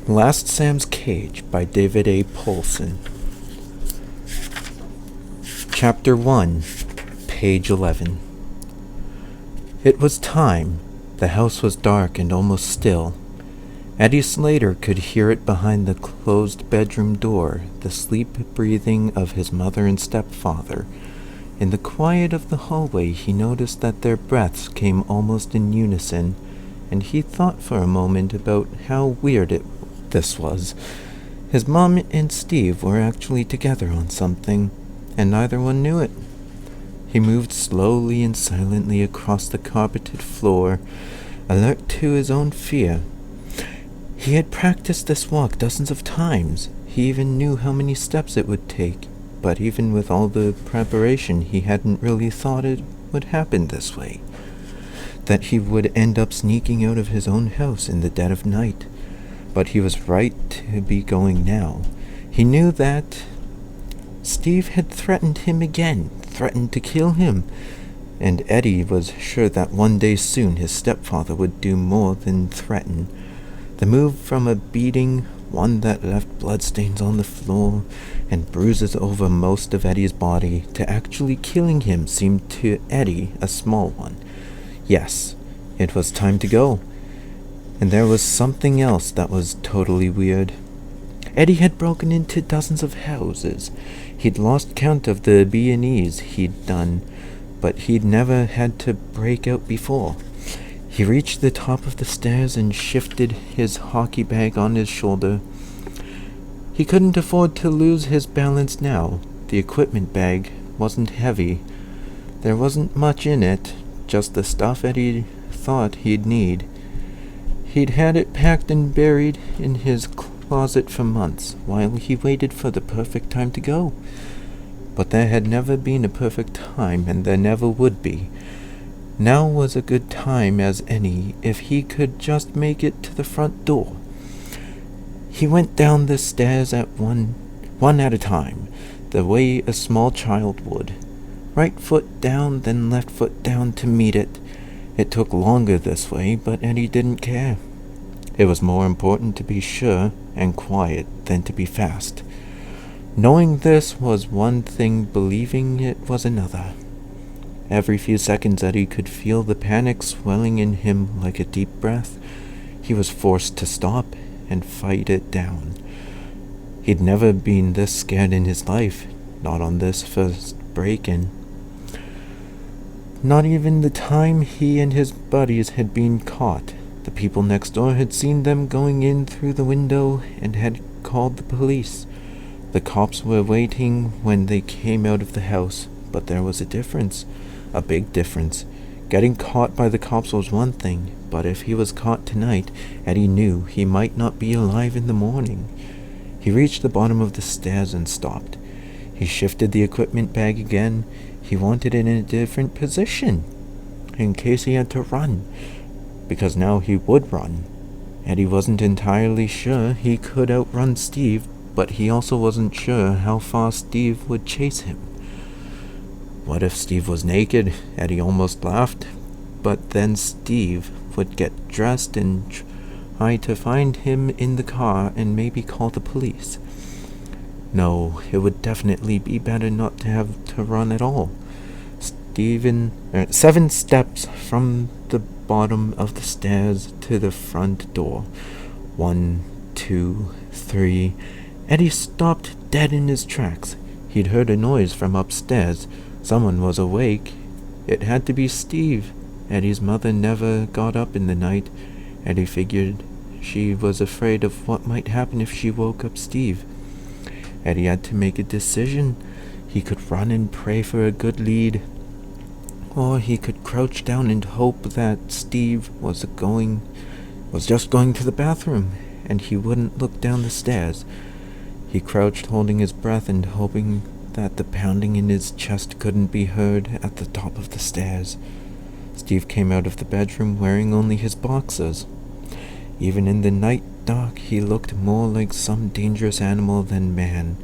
Last Sam's Cage by David A. Poulson. Chapter 1, page 11. It was time. The house was dark and almost still. Eddie Slater could hear it behind the closed bedroom door, the sleep-breathing of his mother and stepfather. In the quiet of the hallway, he noticed that their breaths came almost in unison, and he thought for a moment about how weird this was. His mom and Steve were actually together on something, and neither one knew it. He moved slowly and silently across the carpeted floor, alert to his own fear. He had practiced this walk dozens of times. He even knew how many steps it would take, but even with all the preparation, he hadn't really thought it would happen this way. That he would end up sneaking out of his own house in the dead of night. But he was right to be going now. He knew that Steve had threatened him again, threatened to kill him, and Eddie was sure that one day soon his stepfather would do more than threaten. The move from a beating, one that left bloodstains on the floor and bruises over most of Eddie's body, to actually killing him seemed to Eddie a small one. Yes, it was time to go. And there was something else that was totally weird. Eddie had broken into dozens of houses. He'd lost count of the B&Es he'd done, but he'd never had to break out before. He reached the top of the stairs and shifted his hockey bag on his shoulder. He couldn't afford to lose his balance now. The equipment bag wasn't heavy. There wasn't much in it, just the stuff Eddie thought he'd need. He'd had it packed and buried in his closet for months, while he waited for the perfect time to go. But there had never been a perfect time, and there never would be. Now was a good time as any, if he could just make it to the front door. He went down the stairs at one at a time, the way a small child would. Right foot down, then left foot down to meet it. It took longer this way, but Eddie didn't care. It was more important to be sure and quiet than to be fast. Knowing this was one thing, believing it was another. Every few seconds Eddie could feel the panic swelling in him like a deep breath. He was forced to stop and fight it down. He'd never been this scared in his life, not on this first break-in. Not even the time he and his buddies had been caught. The people next door had seen them going in through the window and had called the police. The cops were waiting when they came out of the house, but there was a difference, a big difference. Getting caught by the cops was one thing, but if he was caught tonight, Eddie knew he might not be alive in the morning. He reached the bottom of the stairs and stopped. He shifted the equipment bag again. He wanted it in a different position, in case he had to run, because now he would run. Eddie wasn't entirely sure he could outrun Steve, but he also wasn't sure how far Steve would chase him. What if Steve was naked? Eddie almost laughed, but then Steve would get dressed and try to find him in the car and maybe call the police. No, it would definitely be better not to have to run at all. 7 steps from the bottom of the stairs to the front door. 1, 2, 3. Eddie stopped dead in his tracks. He'd heard a noise from upstairs. Someone was awake. It had to be Steve. Eddie's mother never got up in the night. Eddie figured she was afraid of what might happen if she woke up Steve. Eddie had to make a decision. He could run and pray for a good lead, or he could crouch down and hope that Steve was just going to the bathroom, and he wouldn't look down the stairs. He crouched, holding his breath and hoping that the pounding in his chest couldn't be heard at the top of the stairs. Steve came out of the bedroom wearing only his boxers. Even in the night dark, he looked more like some dangerous animal than man.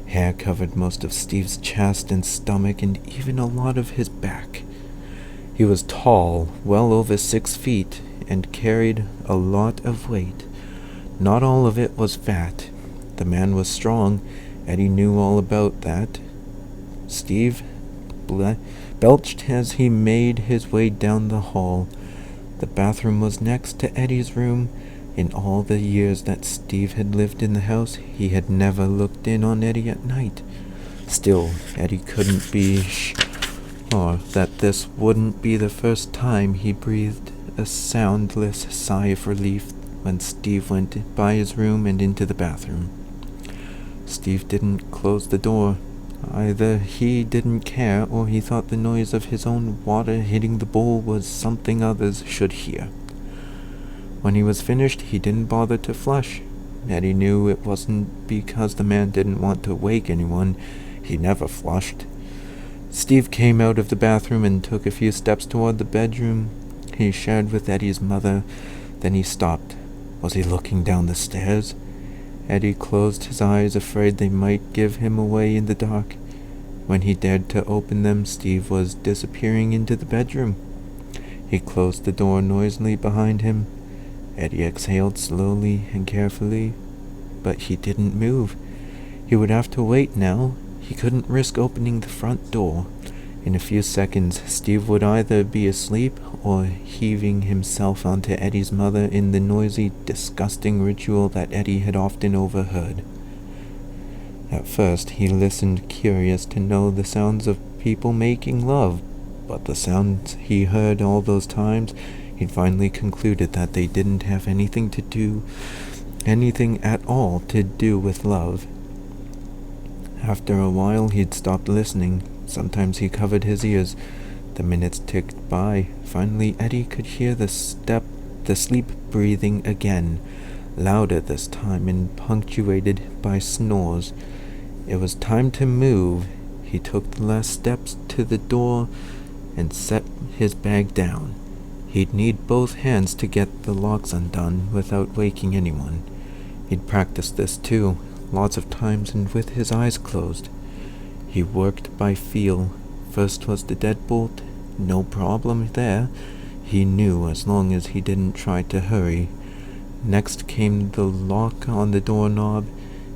Hair covered most of Steve's chest and stomach and even a lot of his back. He was tall, well over 6 feet, and carried a lot of weight. Not all of it was fat. The man was strong. Eddie knew all about that. Steve belched as he made his way down the hall. The bathroom was next to Eddie's room. In all the years that Steve had lived in the house, he had never looked in on Eddie at night. Still, Eddie couldn't be sure that this wouldn't be the first time he breathed a soundless sigh of relief when Steve went by his room and into the bathroom. Steve didn't close the door. Either he didn't care, or he thought the noise of his own water hitting the bowl was something others should hear. When he was finished, he didn't bother to flush. Eddie knew it wasn't because the man didn't want to wake anyone. He never flushed. Steve came out of the bathroom and took a few steps toward the bedroom he shared with Eddie's mother. Then he stopped. Was he looking down the stairs? Eddie closed his eyes, afraid they might give him away in the dark. When he dared to open them, Steve was disappearing into the bedroom. He closed the door noisily behind him. Eddie exhaled slowly and carefully, but he didn't move. He would have to wait now. He couldn't risk opening the front door. In a few seconds, Steve would either be asleep or heaving himself onto Eddie's mother in the noisy, disgusting ritual that Eddie had often overheard. At first, he listened, curious to know the sounds of people making love, but the sounds he heard all those times, he'd finally concluded that they didn't have anything at all to do with love. After a while, he'd stopped listening. Sometimes he covered his ears. The minutes ticked by. Finally, Eddie could hear the sleep breathing again, louder this time and punctuated by snores. It was time to move. He took the last steps to the door and set his bag down. He'd need both hands to get the locks undone without waking anyone. He'd practiced this too, lots of times and with his eyes closed. He worked by feel. First was the deadbolt. No problem there. He knew as long as he didn't try to hurry. Next came the lock on the doorknob.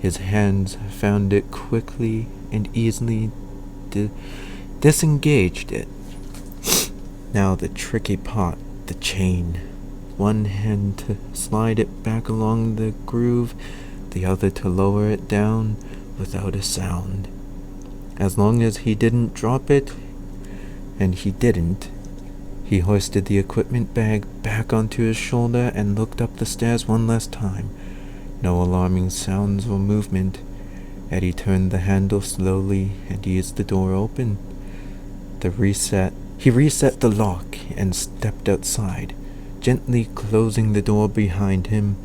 His hands found it quickly and easily disengaged it. Now the tricky part, the chain. One hand to slide it back along the groove, the other to lower it down without a sound. As long as he didn't drop it, and he didn't, he hoisted the equipment bag back onto his shoulder and looked up the stairs one last time. No alarming sounds or movement. Eddie turned the handle slowly and eased the door open. He reset the lock and stepped outside, gently closing the door behind him.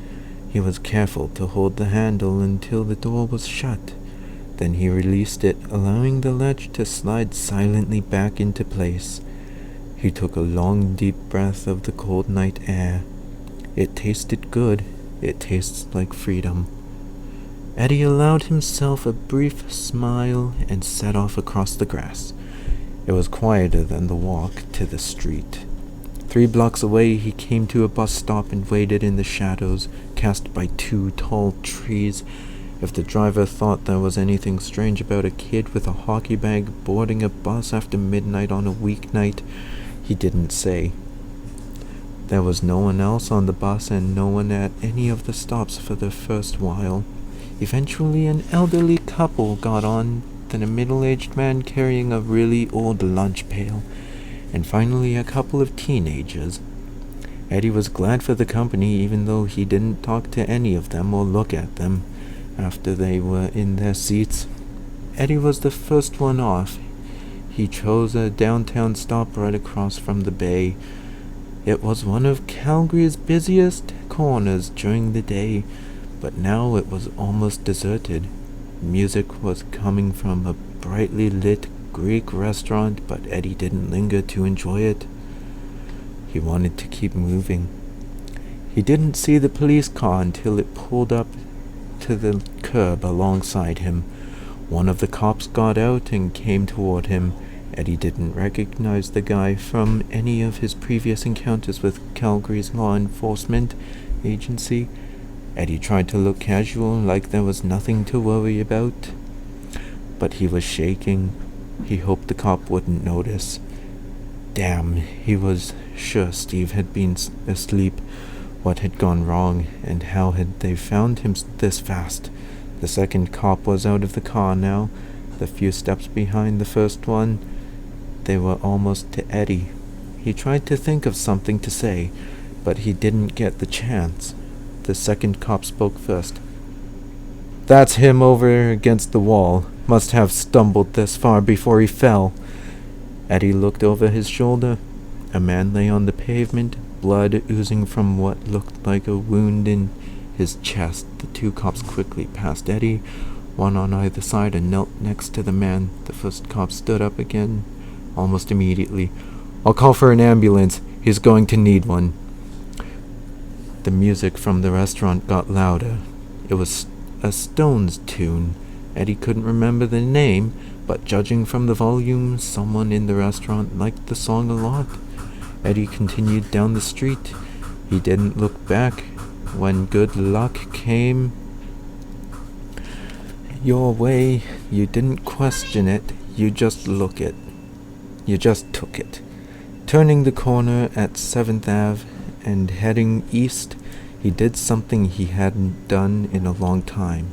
He was careful to hold the handle until the door was shut. Then he released it, allowing the latch to slide silently back into place. He took a long, deep breath of the cold night air. It tasted good. It tastes like freedom. Eddie allowed himself a brief smile and set off across the grass. It was quieter than the walk to the street. 3 blocks away, he came to a bus stop and waited in the shadows cast by 2 tall trees. If the driver thought there was anything strange about a kid with a hockey bag boarding a bus after midnight on a weeknight, he didn't say. There was no one else on the bus and no one at any of the stops for the first while. Eventually, an elderly couple got on, then a middle-aged man carrying a really old lunch pail, and finally a couple of teenagers. Eddie was glad for the company, even though he didn't talk to any of them or look at them after they were in their seats. Eddie was the first one off. He chose a downtown stop right across from the bay. It was one of Calgary's busiest corners during the day, but now it was almost deserted. Music was coming from a brightly lit Greek restaurant, but Eddie didn't linger to enjoy it. He wanted to keep moving. He didn't see the police car until it pulled up to the curb alongside him. One of the cops got out and came toward him. Eddie didn't recognize the guy from any of his previous encounters with Calgary's law enforcement agency. Eddie tried to look casual, like there was nothing to worry about. But he was shaking. He hoped the cop wouldn't notice. Damn, he was sure Steve had been asleep. What had gone wrong, and how had they found him this fast? The second cop was out of the car now, the few steps behind the first one. They were almost to Eddie. He tried to think of something to say, but he didn't get the chance. The second cop spoke first. "That's him over against the wall. Must have stumbled this far before he fell." Eddie looked over his shoulder. A man lay on the pavement, blood oozing from what looked like a wound in his chest. The two cops quickly passed Eddie, one on either side, and knelt next to the man. The first cop stood up again, almost immediately. "I'll call for an ambulance. He's going to need one." The music from the restaurant got louder. It was a Stones tune. Eddie couldn't remember the name, but judging from the volume, someone in the restaurant liked the song a lot. Eddie continued down the street. He didn't look back. When good luck came your way, you didn't question it, you just took it. Turning the corner at 7th Ave and heading east, he did something he hadn't done in a long time.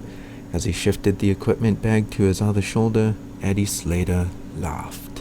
As he shifted the equipment bag to his other shoulder, Eddie Slater laughed.